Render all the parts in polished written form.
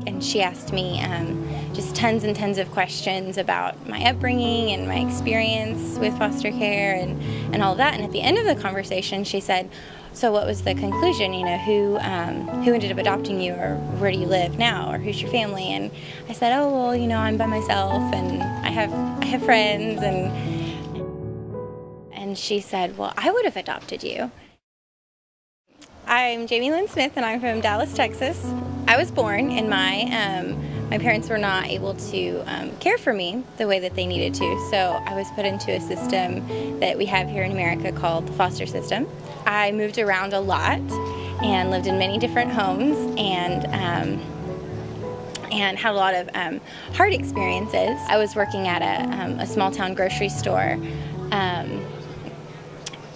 and she asked me just tons and tons of questions about my upbringing and my experience with foster care and all of that. And at the end of the conversation, she said, "So what was the conclusion? You know, who ended up adopting you, or where do you live now, or who's your family?" And I said, "Oh, well, you know, I'm by myself, and I have friends." And she said, "Well, I would have adopted you." I'm Jaimie Lynn Smith, and I'm from Dallas, Texas. I was born, and my parents were not able to care for me the way that they needed to, so I was put into a system that we have here in America called the foster system. I moved around a lot and lived in many different homes and had a lot of hard experiences. I was working at a small town grocery store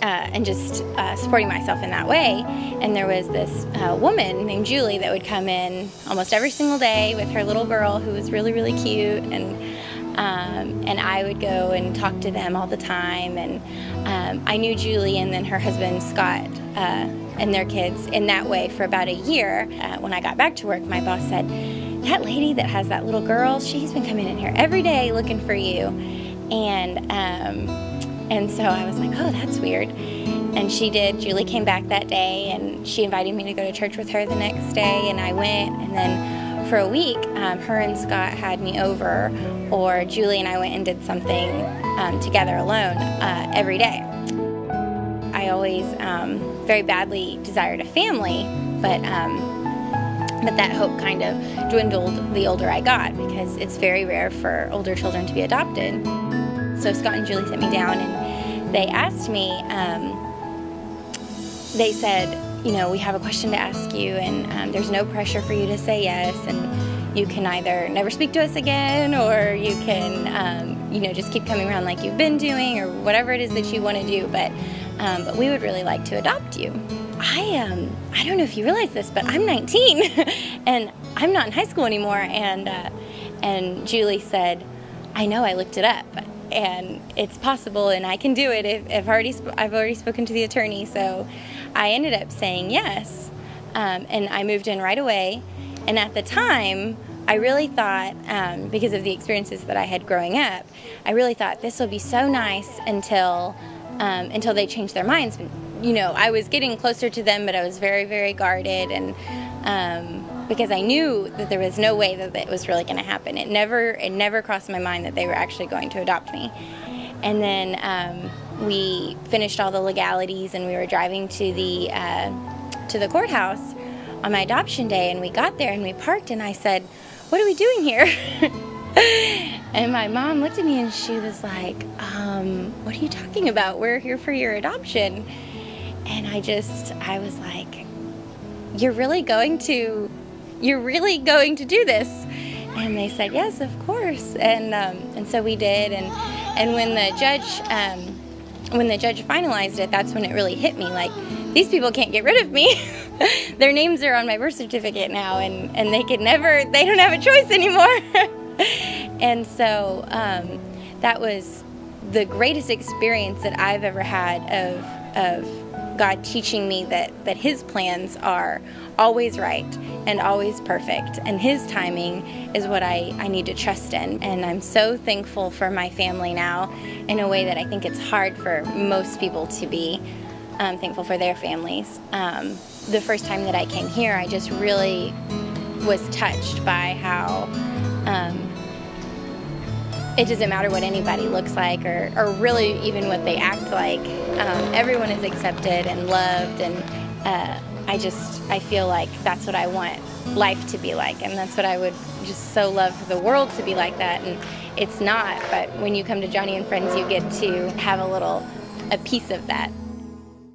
and just supporting myself in that way. And there was this woman named Julie that would come in almost every single day with her little girl who was really, really cute, and I would go and talk to them all the time. And I knew Julie and then her husband Scott and their kids in that way for about a year. When I got back to work, my boss said, "That lady that has that little girl, she's been coming in here every day looking for you." And so I was like, "Oh, that's weird." And she did. Julie came back that day, and she invited me to go to church with her the next day, and I went. And then for a week, her and Scott had me over, or Julie and I went and did something together alone every day. I always very badly desired a family, but that hope kind of dwindled the older I got, because it's very rare for older children to be adopted. So Scott and Julie sat me down, and they asked me, they said, "You know, we have a question to ask you, and there's no pressure for you to say yes, and you can either never speak to us again, or you can, you know, just keep coming around like you've been doing, or whatever it is that you want to do, but we would really like to adopt you." I don't know if you realize this, but I'm 19, and I'm not in high school anymore. And Julie said, "I know, I looked it up, and it's possible, and I can do it. I've already spoken to the attorney." So I ended up saying yes, and I moved in right away. And at the time, I really thought, because of the experiences that I had growing up, I really thought this would be so nice until they changed their minds. You know, I was getting closer to them, but I was very, very guarded, and because I knew that there was no way that it was really going to happen. It never crossed my mind that they were actually going to adopt me. And then we finished all the legalities, and we were driving to the courthouse on my adoption day, and we got there and we parked, and I said, "What are we doing here?" And my mom looked at me and she was like, "What are you talking about? We're here for your adoption." And I was like, "You're really going to do this?" And they said, "Yes, of course." And so we did. And when the judge finalized it, that's when it really hit me. Like, these people can't get rid of me. Their names are on my birth certificate now, and they don't have a choice anymore. And so that was the greatest experience that I've ever had of God teaching me that His plans are always right and always perfect, and His timing is what I need to trust in. And I'm so thankful for my family now in a way that I think it's hard for most people to be thankful for their families. The first time that I came here, I just really was touched by how it doesn't matter what anybody looks like, or really even what they act like. Everyone is accepted and loved, and I feel like that's what I want life to be like, and that's what I would just so love for the world to be like that. And it's not, but when you come to Joni and Friends, you get to have a piece of that.